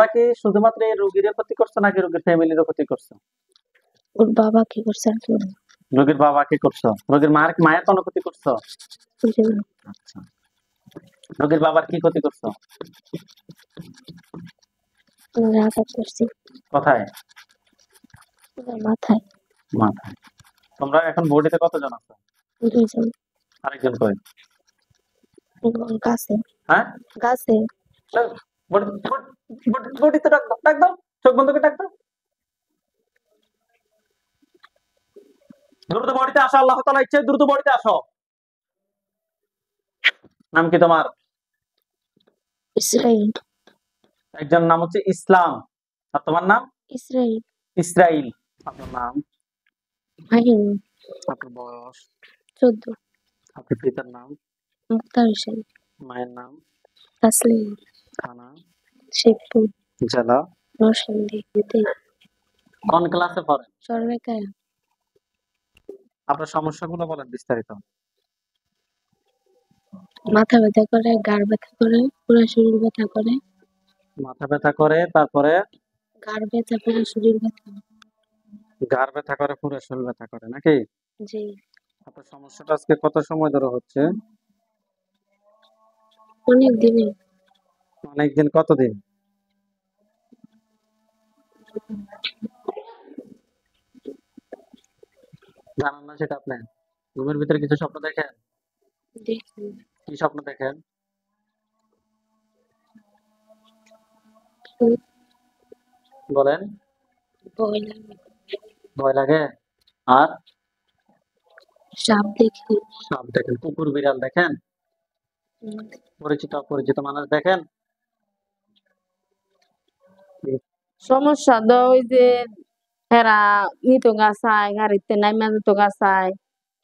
তোমরা কি শুধুমাত্র এই রোগীর ক্ষতি করছো নাকি রোগীর ফ্যামিলিরও ক্ষতি করছো? ওর বাবা কি করছে আর কি বলবো? রোগীর বাবা কি করছো? রোগীর মায়ের কোনো ক্ষতি করছো? জি না। আচ্ছা, রোগীর বাবার কি ক্ষতি করছো? ওর আঘাত করছি কোথায়? ওর মাথায়। মাথায়। তোমরা এখন বডিতে কতজন আছো? 2 জন। আরেকজন কই? গাছে হ্যাঁ, গাছে। বডিতে ডাক দাও, ডাক দাও, চোখ বন্ধ করে ডাক দাও। দ্রুত বডিতে আসো, আল্লাহ তাআলা ইচ্ছে দ্রুত বডিতে আসো। নাম কি তোমার? ইসরাইল। একজন নাম হচ্ছে ইসলাম, আর তোমার নাম? ইসরাইল। ইসরাইল। আপনার নাম? মাহিন। আপনার বয়স? 14। আপনার পিতার নাম? মুক্তার হোসেন। মায়ের নাম? তাসলিম। থানা? শেখপুর। জেলা? নরসিংদী। কোন ক্লাসে পড়েন? সরবেকায়া। আপনার সমস্যাগুলো বলেন বিস্তারিত। মাথা ব্যথা করে, ঘাড় ব্যথা করে, পুরো শরীর ব্যথা করে। মাথা ব্যথা করে, তারপরে? ঘাড় ব্যথা, পুরো শরীর ব্যথা। ঘাড় ব্যথা করে, পুরো শরীর ব্যথা করে নাকি? জি। আপনার সমস্যাটা আজকে কত সময় ধরে হচ্ছে? অনেক দিনে। অনেকদিন। কতদিন? জানান না সেটা আপনি? ঘুমের ভিতরে কিছু স্বপ্ন দেখেন? দেখি। কি স্বপ্ন দেখেন? বলেন। ভয় লাগে। ভয় লাগে। আর? সাপ দেখি। সাপ দেখেন, কুকুর বিড়াল দেখেন? পরিচিত অপরিচিত মানুষ দেখেন? সমস্যা তো ওই যে এরা নিত গাছায় গাড়িতে নাইমা নিত গাছায়,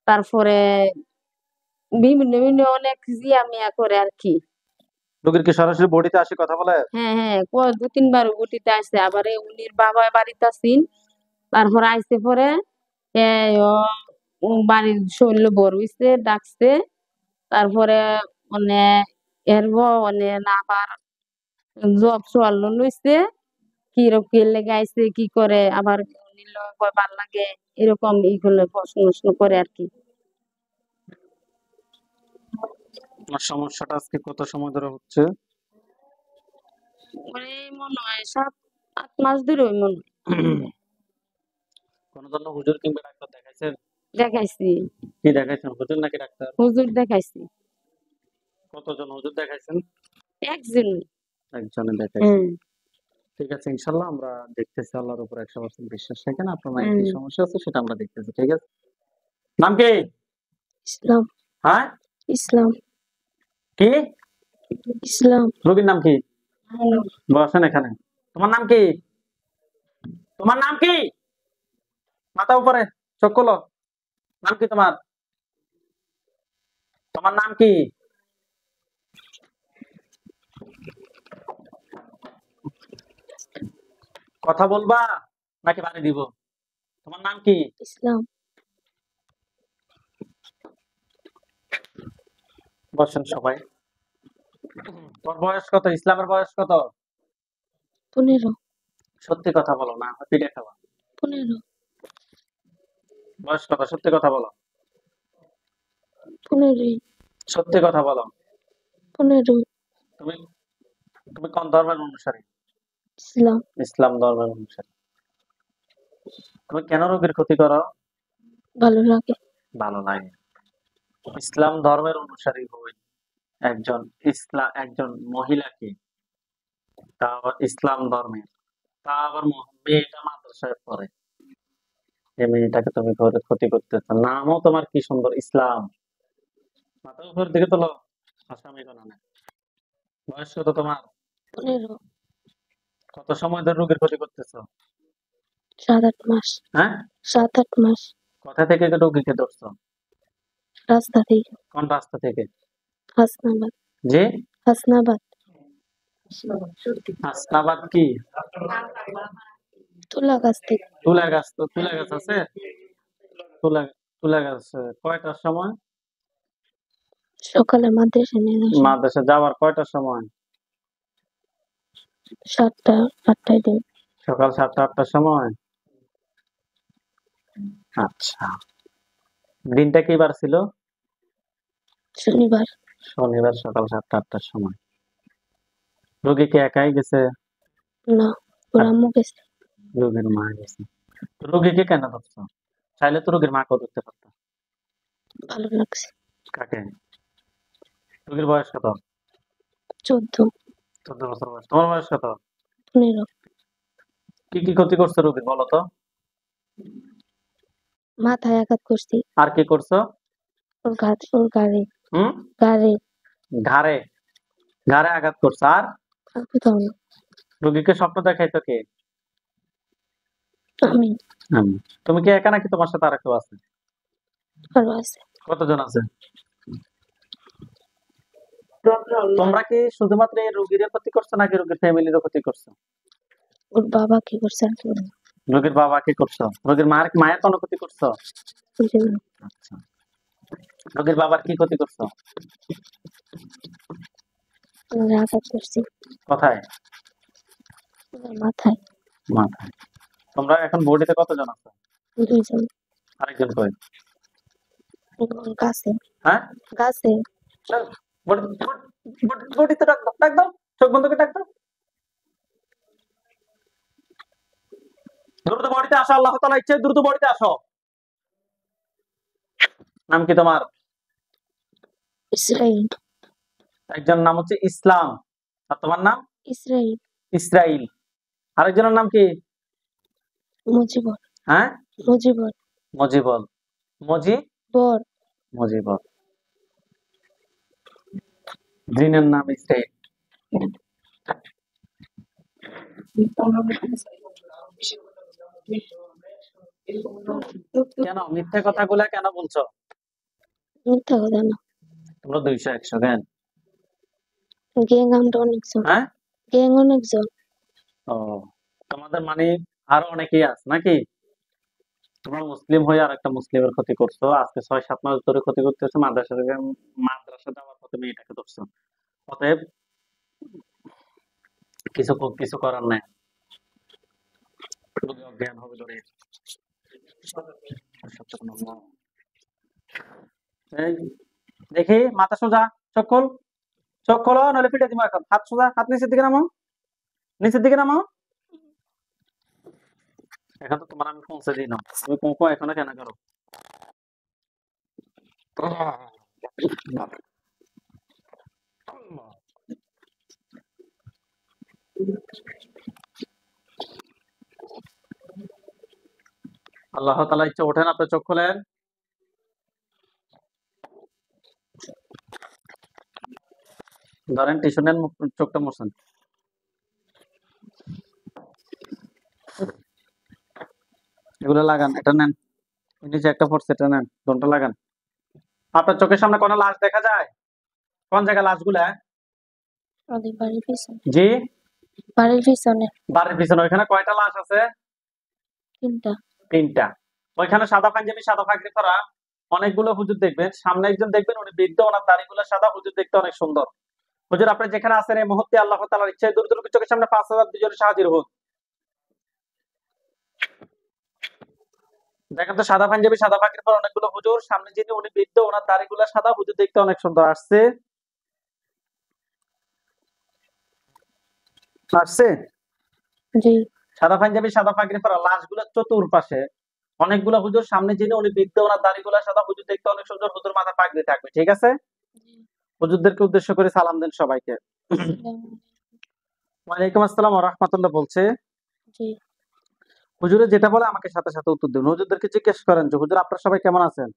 তারপরে বিভিন্ন বিভিন্ন অনেক জিয়া মিয়া করে আর কি। রোগীর কি সরাসরি বডিতে আসে কথা বলে? হ্যাঁ হ্যাঁ, 2-3 বার গুটিতে আসছে, আবার উনির বাবা বাড়িতে আসিন, তারপরে আইসে পরে বাড়ির শৈল বড় হইছে ডাকছে, তারপরে মানে মানে না আবার জব সোয়াল লইছে, কি লেগে আইছে কি করে, আবার নিল ভাল লাগে, এরকম এইগুলো প্রশ্ন করে আর কি। আপনার সমস্যাটা আজকে কত সময় ধরে হচ্ছে? মানে মনে হয় 7-8 মাস ধরে মনে হয়। কোন জন্য হুজুর কিংবা ডাক্তার দেখাইছেন? দেখাইছি। কি দেখাইছেন, হুজুর নাকি ডাক্তার? হুজুর দেখাইছি। কতজন হুজুর দেখাইছেন? একজন। একজনে দেখাইছেন। হ্যাঁ। ঠিক আছে, ইনশাআল্লাহ আমরা দেখতেছি, আল্লাহর উপর 100% বিশ্বাস রাখেন। আপনার মায়ের কি সমস্যা আছে সেটা আমরা দেখতেছি, ঠিক আছে? নাম কি? ইসলাম। হ্যাঁ, ইসলাম। কি? ইসলাম। রোগীর নাম কি? বসেন এখানে। তোমার নাম কি? তোমার নাম কি? মাথা উপরে, চোখ খোলো। নাম কি তোমার? তোমার নাম কি? কথা বলবা নাকি বাড়ি দিব? তোমার নাম কি? ইসলাম। বসেন সবাই। তোর বয়স কত? ইসলামের বয়স কত? 15। সত্যি কথা বলো, না পিঠে খাওয়া। 15। বয়স কত? সত্যি কথা বলো। 15। সত্যি কথা বলো। 15। তুমি তুমি কোন ধর্মের অনুসারী? ইসলাম। ইসলাম ধর্মের অনুসারী। তুমি কেন রোগীর ক্ষতি করো? ভালো লাগে। ভালো লাগে। ইসলাম ধর্মের অনুসারী হই একজন মহিলাকে, তা আবার ইসলাম ধর্মের, তা আবার মেয়েটা মাদ্রাসায় পড়ে, এই মেয়েটাকে তুমি ক্ষতি করতেছো। নামও তোমার কি সুন্দর, ইসলাম। মাথা উপর দিকে তোলো, আসামি কোনো না। বয়স কত তোমার? 15। কত সময় ধরে রোগীর ক্ষতি করতেছো? 7-8 মাস। হ্যাঁ, 7-8 মাস। কোথা থেকে রোগীকে ধরছো? রাস্তা থেকে। কোন রাস্তা থেকে? হাসনাবাদ। জি, হাসনাবাদ। হাসনাবাদ কি? তুলা গাছ থেকে। তুলা গাছ, তো তুলা গাছ আছে? তুলা তুলা গাছ কয়টার সময়? সকালে মাদ্রাসা নিয়ে যাওয়ার সময়। মাদ্রাসা যাওয়ার কয়টার সময়? 7টা 8টায় দিন। সকাল 7টা 8টার সময়। আচ্ছা, দিনটা কি বার ছিল? শনিবার। শনিবার সকাল 7টা 8টার সময়। রোগী কি একাই গেছে? না, ওর আর আম্মু গেছে। রোগীর মা গেছে। রোগীকে কেন ধরছো? চাইলে তো রোগীর মাকেও ধরতে পারতো। ভালো লাগছে। কাকে? রোগীর বয়স কত? 14 14 বছর বয়স। তোমার বয়স কত? 15 কি কি ক্ষতি করছো রোগীর বলো তো? মাথায় আঘাত করছি। আর কি করছো? ওর গাড়ি হুম? গাড়ি ঘাড়ে ঘাড়ে আঘাত করছো। আর আর কোথাও না। রোগীকে স্বপ্ন দেখাইতো কে? আমি। আমি। তুমি কি একা নাকি তোমার সাথে আর কেউ আছে? আরো আছে। কতজন আছে? তোমরা কি শুধুমাত্র এই রোগীর ক্ষতি করছো নাকি রোগীর ফ্যামিলিরও ক্ষতি করছো? ওর বাবা কি করছে আর কেউ না। রোগীর বাবা কি করছো? রোগীর মায়ের কোনো ক্ষতি করছো? বুঝি না। আচ্ছা, রোগীর বাবার কি ক্ষতি করছো? ওর আঘাত করছি কোথায়? ওর মাথায়। মাথায়। তোমরা এখন বডিতে কতজন আছো? 2 জন। আরেকজন কই? ওর গাছে হ্যাঁ, গাছে। চল, বডিতে ডাক দাও, ডাক দাও, চোখ বন্ধ করে ডাক দাও। দ্রুত বডিতে আসো, আল্লাহ তাআলা ইচ্ছে দ্রুত বডিতে আসো। নাম কি তোমার? ইসরাইল। একজন নাম হচ্ছে ইসলাম, আর তোমার নাম ইসরাইল। ইসরাইল। আরেকজনের নাম কি? মুজিবর। হ্যাঁ, মুজিবর। মজিবল। মজি বর। মজিবল। জিনের নাম ইসরাইল। কেন মিথ্যা কথাগুলা কেন বলছো? মিথ্যা কথা না। তোমরা 200 100 জ্ঞান। গ্যাং আমরা অনেকজন। হ্যাঁ, গ্যাং অনেকজন। ও, তোমাদের মানে আরো অনেকেই আছে নাকি? তোমরা মুসলিম হয়ে আর একটা মুসলিমের ক্ষতি করছো। আজকে 6 7 মাস ধরে ক্ষতি করতেছো। মাদ্রাসা যাওয়ার পথে মেয়েটাকে ধরছো। অতএব কিছু করার নাই। রোগী অজ্ঞান হবে ধরে। এই, দেখি মাথা সোজা, চোখ খোল, চোখ খোলো নইলে পিঠে দিবো এখন। হাত সোজা, হাত নিচের দিকে নামাও, নিচের দিকে নামাও। এখন তো তোমার আমি পৌঁছে দিই না, তুমি কোঁকো এখনো কেন করো? আল্লাহ তাআলা ইচ্ছে ওঠেন, আপনি চোখ খোলেন। ধরেন টিস্যু নেন, চোখটা মোছেন। এগুলো লাগান, এটা নেন, নিচে একটা পড়ছে, এটা নেন, দোনটা লাগান। আপনার চোখের সামনে কোনো লাশ দেখা যায়? কোন জায়গায় লাশগুলা? আমাদের বাড়ির পিছনে। জি, বাড়ির পিছনে। বাড়ির পিছনে। ওইখানে কয়টা লাশ আছে? 3টা। 3টা। ওইখানে সাদা পাঞ্জাবি সাদা পাগড়ি পরা অনেকগুলো হুজুর দেখবেন। সামনে একজন দেখবেন, উনি বৃদ্ধ, ওনার দাড়িগুলো সাদা, হুজুর দেখতে অনেক সুন্দর। হুজুর আপনি যেখানে আছেন এই মুহূর্তে আল্লাহ তাআলার ইচ্ছায় দ্রুত চোখের সামনে 5000 দুজনে হাজির হন। দেখেন তো সাদা পাঞ্জাবি সাদা পাগড়ি পরা অনেকগুলো হুজুর, সামনে যিনি উনি বৃদ্ধ, ওনার দাড়িগুলো সাদা, হুজুর দেখতে অনেক সুন্দর। আসছে আসছে জি। সাদা পাঞ্জাবি সাদা পাগড়ি পরা লাশগুলো চতুর্পাশে অনেকগুলো হুজুর, সামনে যিনি উনি বৃদ্ধ, ওনার দাড়িগুলো সাদা, হুজুর দেখতে অনেক সুন্দর, হুজুর মাথা পাগড়ি থাকবে। ঠিক আছে? হুজুরদেরকে উদ্দেশ্য করে সালাম দেন সবাইকে। ওয়ালাইকুম আসসালাম ওয়া রাহমাতুল্লাহ বলছে। জি। হুজুরে যেটা বলে আমাকে সাথে সাথে উত্তর দিন। হুজুরদেরকে জিজ্ঞেস করেন যে হুজুর আপনারা সবাই কেমন আছেন?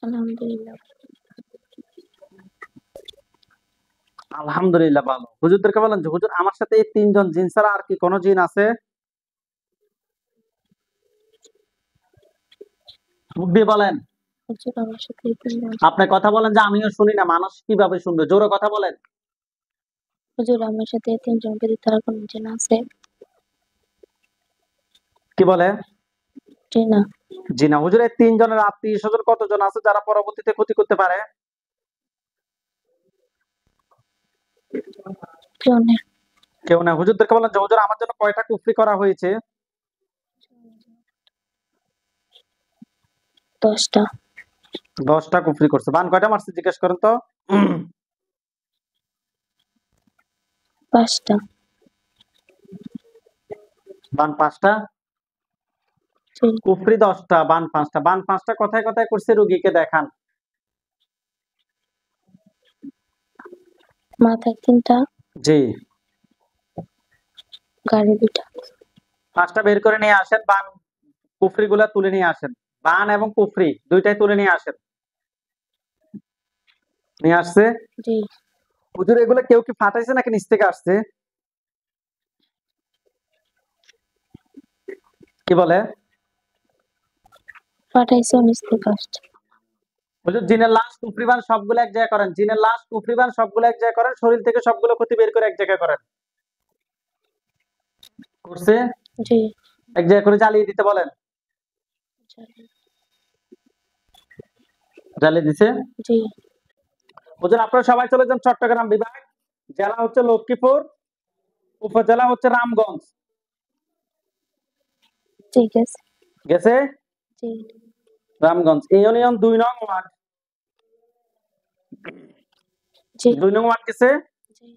আলহামদুলিল্লাহ। আলহামদুলিল্লাহ ভালো। হুজুরদেরকে বলেন যে হুজুর আমার সাথে এই 3 জন জিন ছাড়া আর কি কোনো জিন আছে? মুখ দিয়ে বলেন। হুজুর আমার সাথে এই 3 জন। আপনি কথা বলেন যে আমিও শুনি না, মানুষ কিভাবে শুনবে? জোরে কথা বলেন। হুজুর আমার সাথে এই 3 জন ব্যতীত আর কোনো জন আছে? কি বলে? জি না। জি না। হুজুর এই 3 জনের আত্মীয় স্বজন কতজন আছে যারা পরবর্তীতে ক্ষতি করতে পারে? জনের। কেউ না। হুজুরদেরকে বলেন যে হুজুর আমার জন্য কয়টা কুফরি করা হয়েছে? 10টা 10টা কুফরি করছে। বান কয়টা মারছে জিজ্ঞেস করেন তো। 5টা বান 5টা, জি কুফরি 10টা, বান 5টা। বান 5টা কোথায় কোথায় করছে রুগীকে দেখান। মাথায় 3টা জি, গাড়ি 2টা 5টা বের করে নিয়ে আসেন। বান কুফরি গুলা তুলে নিয়ে আসেন। বান এবং কুফরি দুইটাই তুলে নিয়ে আসেন। নিয়ে আসছে। জি হুজুর এগুলো কেউ কি ফাটাইছে নাকি নিচ থেকে আসছে? কি বলে? পাঠাইছে নিচ থেকে আসছে হুজুর জিনের লাশ কুফরি বান সবগুলো এক জায়গায় করেন। জিনের লাশ কুফরি বান সবগুলো এক জায়গায় করেন। শরীর থেকে সবগুলো ক্ষতি বের করে এক জায়গায় করেন। করছে? জি এক জায়গায় করে জ্বালিয়ে দিতে বলেন। জ্বালিয়ে দিছে। জি হুজুর আপনারা সবাই চলে যান চট্টগ্রাম বিভাগ। জেলা হচ্ছে লক্ষ্মীপুর, উপজেলা হচ্ছে রামগঞ্জ। ঠিক আছে গেছে? জি রামগঞ্জ ইউনিয়ন 2 নং ওয়ার্ড। জি 2 নং ওয়ার্ড গেছে। জি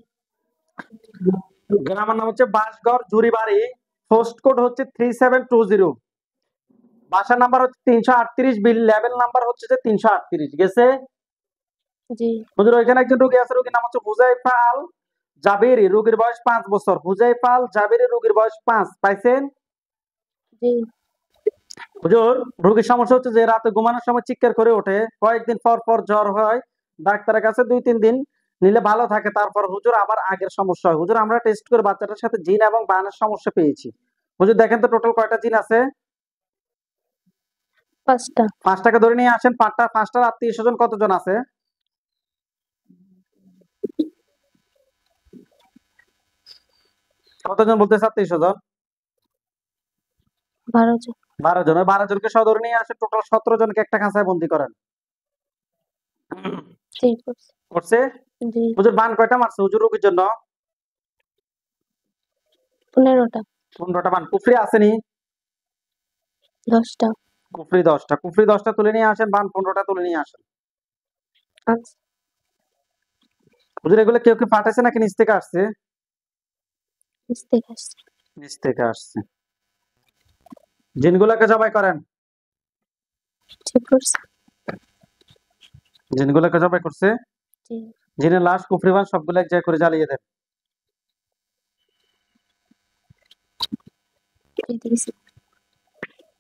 গ্রামের নাম হচ্ছে বাঁশগড় জুরিবাড়ি। পোস্ট কোড হচ্ছে 3720। বাসা নাম্বার হচ্ছে 338, বিল লেভেল নাম্বার হচ্ছে যে 338। গেছে? জি হুজুর ওইখানে একজন রোগী আছে, রোগীর নাম হচ্ছে হুজাইফা আল জাবিরি, রোগীর বয়স 5 বছর। হুজাইফা আল জাবিরি, রোগীর বয়স 5। পাইছেন? জি হুজুর রোগীর সমস্যা হচ্ছে যে রাতে ঘুমানোর সময় চিৎকার করে ওঠে, কয়েকদিন পর পর জ্বর হয়, ডাক্তারের কাছে 2-3 দিন নিলে ভালো থাকে, তারপর হুজুর আবার আগের সমস্যা হয়। হুজুর আমরা টেস্ট করে বাচ্চাটার সাথে জিন এবং বানের সমস্যা পেয়েছি। হুজুর দেখেন তো টোটাল কয়টা জিন আছে? 5টা 5টাকে ধরে নিয়ে আসেন। 5টার আত্মীয় স্বজন কতজন আছে? কতজন বলতেছে আত্মীয় স্বজন? 12 জন 12 জন। ওই 12 জনকে সহ ধরে নিয়ে আসেন। টোটাল 17 জনকে একটা খাঁচায় বন্দি করেন। জি করছে করছে? জি হুজুর বান কয়টা মারছে হুজুর রোগীর জন্য? 15টা 15টা বান। কুফরি আসেনি? 10টা কুফরি 10টা। কুফরি 10টা তুলে নিয়ে আসেন। বান 15টা তুলে নিয়ে আসেন। আচ্ছা হুজুর এগুলো কেউ কি পাঠাইছে নাকি নিচ থেকে আসছে? নিচ থেকে আসছে নিচ থেকে আসছে। জিনগুলোকে জবাই করেন। জি করছে জিনগুলোকে জবাই করছে। জি জিনের লাশ কুফরি বান সবগুলো এক জায়গায় করে জ্বালিয়ে দেন। দিয়েছি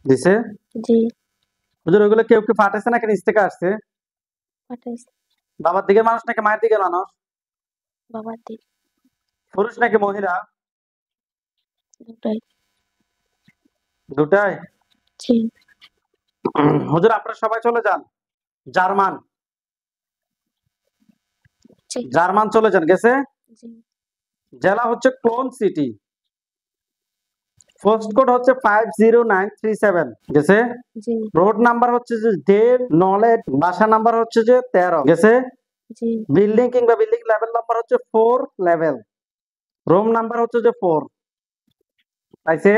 দিছে? জি হুজুর ওগুলো কেউ কি পাঠাইছে নাকি নিচ থেকে আসছে? পাঠাইছে বাবার দিকের মানুষ নাকি মায়ের দিকের মানুষ? বাবার দিকে পুরুষ নাকি মহিলা? দুটাই দুটাই। জি হুজুর আপনারা সবাই চলে যান জার্মান। জি জার্মান চলে যান। গেছে? জি জেলা হচ্ছে ক্লোন সিটি। পোস্ট কোড হচ্ছে 50937। গেছে? জি রোড নাম্বার হচ্ছে যে নলেজ। বাসা নাম্বার হচ্ছে যে 13। গেছে? জি বিল্ডিং কিংবা বিল্ডিং লেভেল নাম্বার হচ্ছে 4 লেভেল। রুম নাম্বার হচ্ছে যে 4। পাইছে?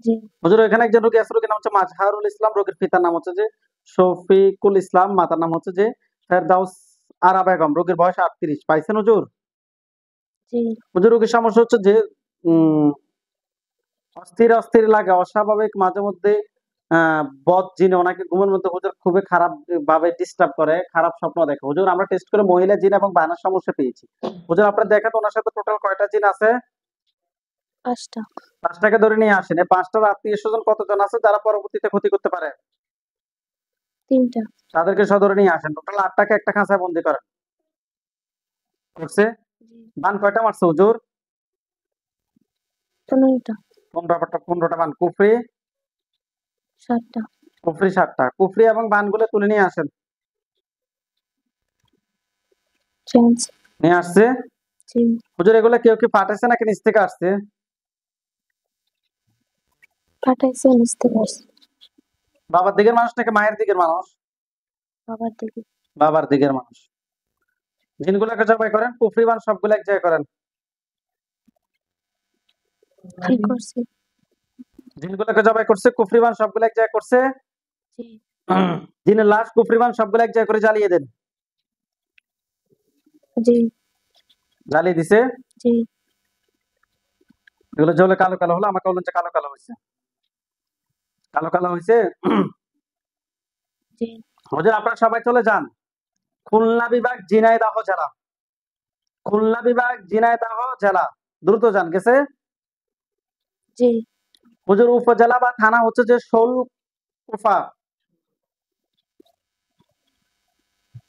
জি হুজুর এখানে একজন রোগী আছে, রোগীর নাম হচ্ছে মাজহারুল ইসলাম, রোগীর পিতার নাম হচ্ছে যে শফিকুল ইসলাম, মাতার নাম হচ্ছে যে ফেরদাউস আরা বেগম, রোগীর বয়স 38। পাইছেন হুজুর? জি হুজুর রোগীর সমস্যা হচ্ছে যে উম অস্থির অস্থির লাগে, অস্বাভাবিক, মাঝে মধ্যে বদ জিন ওনাকে ঘুমের মধ্যে হুজুর খুবই খারাপ ভাবে ডিস্টার্ব করে, খারাপ স্বপ্ন দেখে। হুজুর আমরা টেস্ট করে মহিলা জিন এবং বানার সমস্যা পেয়েছি। হুজুর আপনারা দেখেন ওনার সাথে টোটাল কয়টা জিন আছে? 5টা 5টাকে ধরে নিয়ে আসেন। এই 5টার আত্মীয় স্বজন কতজন আছে যারা পরবর্তীতে ক্ষতি করতে পারে? 3টা তাদেরকে সহ ধরে নিয়ে আসেন। টোটাল 8টাকে একটা খাঁচায় বন্দি করেন। করছে? জি বান কয়টা মারছে হুজুর? 15টা 15টা বান। কুফরি? 7টা কুফরি 7টা। কুফরি এবং বানগুলো তুলে নিয়ে আসেন। চেঞ্জ নিয়ে আসছে। জি হুজুর এগুলো কেউ কি পাঠাইছে নাকি নিচ থেকে আসছে? পাঠাইছে নিচ থেকে আসছে বাবার দিকের মানুষ নাকি মায়ের দিকের মানুষ? বাবার দিকে বাবার দিকের মানুষ। জিনগুলোকে জবাই করেন। কুফরি বান সবগুলো এক জায়গায় করেন। জি করছে। জিনগুলোকে জবাই করছে, কুফরিবান সবগুলো এক জায়গায় করছে। জি জিনের লাশ কুফরিবান সবগুলো এক জায়গায় করে জ্বালিয়ে দেন। জি জ্বালিয়ে দিছে। জি এগুলো জ্বলে কালো কালো হলো, আমাকে বললেন যে কালো কালো হয়েছে। কালো কালো হয়েছে। জি হুজুর আপনারা সবাই চলে যান খুলনা বিভাগ ঝিনাইদহ জেলা। খুলনা বিভাগ ঝিনাইদহ জেলা, দ্রুত যান। গেছে? জি হুজুর উপজেলা বা থানা হচ্ছে যে শোলকুফা।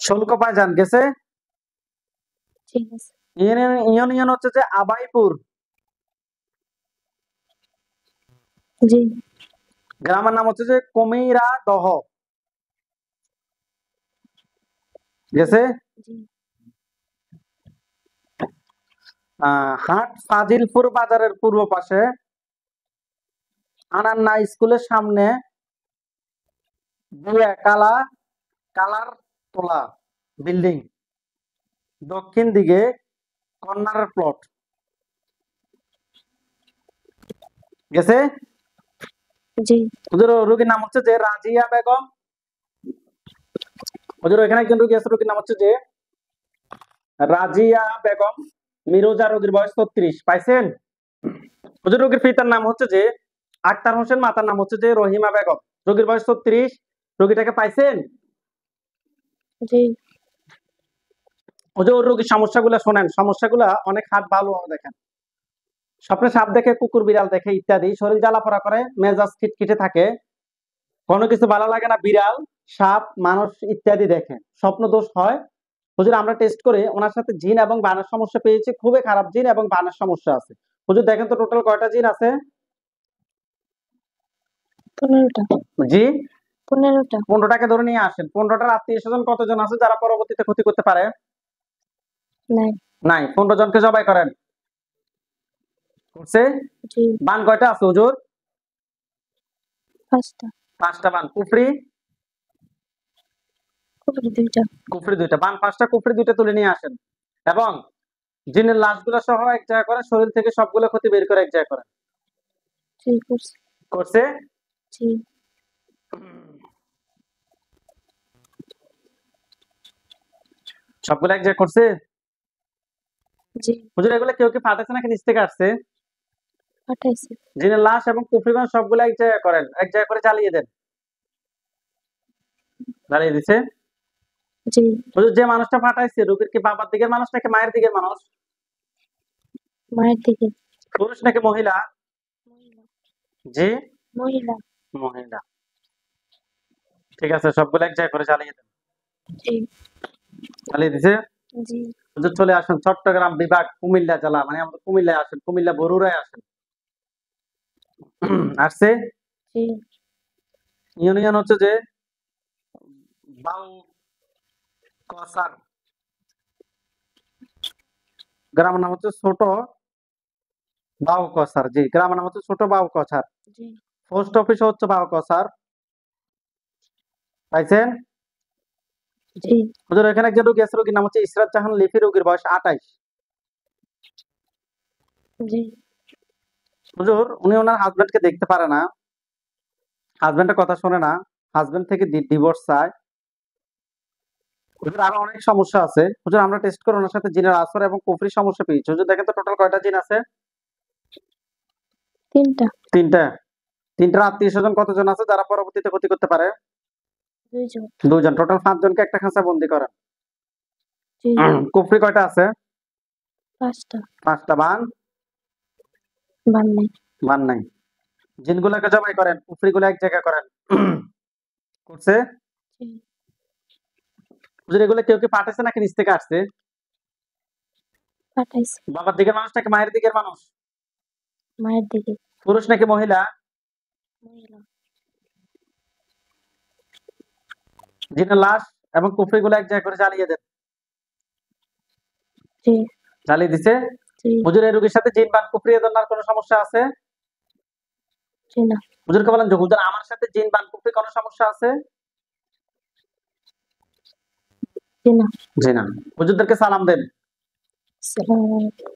শোলকুফায় যান। গেছে? ঠিক আছে। ইউনিয়ন হচ্ছে যে আবাইপুর। জি গ্রামের নাম হচ্ছে যে কুমিরা দহ। গেছে? জি হাট ফাজিলপুর বাজারের পূর্ব পাশে আনান্না স্কুলের সামনে কালার তোলা বিল্ডিং, দক্ষিণ দিকে কর্নারের প্লট। গেছে? জি হুজুর রোগীর নাম হচ্ছে যে রাজিয়া বেগম। হুজুর এখানে একজন রোগী আছে, রোগীর নাম হচ্ছে যে রাজিয়া বেগম মিরোজা, রোগীর বয়স 36। পাইছেন? হুজুর রোগীর পিতার নাম হচ্ছে যে আক্তার হোসেন, মাতার নাম হচ্ছে যে রহিমা বেগম, রোগীর বয়স 36। রোগীটাকে পাইছেন? জি হুজুর রোগীর সমস্যাগুলো শোনেন, সমস্যাগুলো অনেক হাত ভালো দেখেন। স্বপ্নে সাপ দেখে, কুকুর বিড়াল দেখে ইত্যাদি, শরীর জ্বালাপোড়া করে, মেজাজ খিটখিটে থাকে, কোনো কিছু ভালো লাগে না, বিড়াল সাপ মানুষ ইত্যাদি দেখে, স্বপ্ন দোষ হয়। হুজুর আমরা টেস্ট করে ওনার সাথে জিন এবং বানের সমস্যা পেয়েছি, খুবই খারাপ জিন এবং বানের সমস্যা আছে। হুজুর দেখেন তো টোটাল কয়টা জিন আছে? 15টা। জি 15টা। 15টাকে ধরে নিয়ে আসেন। 15টার আত্মীয় স্বজন কতজন আছে যারা পরবর্তীতে ক্ষতি করতে পারে? নাই। নাই। 15 জনকে জবাই করেন। করছে? জি বান কয়টা আছে হুজুর? 5টা। 5টা বান। কুফরি? কুকুর 2টা। কুফরি 2টা। বান 5টা, কুফরি 2টা তুলে নিয়ে আসেন এবং জিনের লাশগুলো সহ এক জায়গা করে, শরীর থেকে সবগুলো ক্ষতি বের করে এক জায়গা করেন। জি করছে। করছে? জি সবগুলো এক জায়গায় করছে? জি হুজুর এগুলো কেউ কি ফাটাইছে নাকি নিচ থেকে আসছে? পাঠাইছে। জিনের লাশ এবং কুফরি বান সবগুলো এক জায়গায় করেন, এক জায়গা করে জ্বালিয়ে দেন। জ্বালিয়ে দিছে। জি হুজুর যে মানুষটা ফাটাইছে রোগীর কি বাবার দিকের মানুষ নাকি মায়ের দিকের মানুষ? মায়ের দিকে। পুরুষ নাকি মহিলা? মহিলা। জি মহিলা। মহিলা। ঠিক আছে, সবগুলো এক জায়গায় করে জ্বালিয়ে দেন। জি জ্বালিয়ে দিছে। জি হুজুর চলে আসেন চট্টগ্রাম বিভাগ কুমিল্লা জেলা, মানে আমাদের কুমিল্লায় আসেন, কুমিল্লা বরুড়ায় আসেন। আসছে? জি ইউনিয়ন হচ্ছে যে বাউ কসার। গ্রামের নাম হচ্ছে ছোট বাউ কসার। জি গ্রামের নাম হচ্ছে ছোট বাউ কসার। জি পোস্ট অফিস হচ্ছে বাউ কসার। পাইছেন? জি হুজুর এখানে একজন রোগী আছে, রোগীর নাম হচ্ছে ইসরাত জাহান লিপি, রোগীর বয়স 28। জি হুজুর উনি ওনার হাজবেন্ডকে দেখতে পারে না, হাজবেন্ডের কথা শোনে না, হাজবেন্ড থেকে ডিভোর্স চায়। হুজুর আরো অনেক সমস্যা আছে। হুজুর আমরা টেস্ট করে ওনার সাথে জিনের আসর এবং কুফরি সমস্যা পেয়েছি। হুজুর দেখেন তো টোটাল কয়টা জিন আছে? 3টা। 3টা। 3টার আত্মীয় স্বজন কতজন আছে যারা পরবর্তীতে ক্ষতি করতে পারে? 2 জন। 2 জন। টোটাল 5 জনকে একটা খাঁচা বন্দি করেন। জি কুফরি কয়টা আছে? 5টা। 5টা। বান? বান নাই। বান নাই। জিনগুলোকে জবাই করেন, কুফরিগুলো এক জায়গায় করেন। করছে? জি হুজুর এগুলো কেউ কি পাঠাইছে নাকি নিচ থেকে আসছে? পাঠাইছে। বাবার দিকের মানুষ নাকি মায়ের দিকের মানুষ? মায়ের দিকে। পুরুষ নাকি মহিলা? মহিলা। জিনের লাশ এবং কুফরিগুলো এক জায়গায় করে জ্বালিয়ে দেন। জি জ্বালিয়ে দিছে। জি হুজুর এই রোগীর সাথে জিন বান কুফরি এ ধরনের কোনো সমস্যা আছে? জি না। হুজুরকে বলেন যে হুজুর আমার সাথে জিন বান কুফরি কোনো সমস্যা আছে? জি না। জি না। হুজুরদেরকে সালাম দেন। আসসালামু আলাইকুম।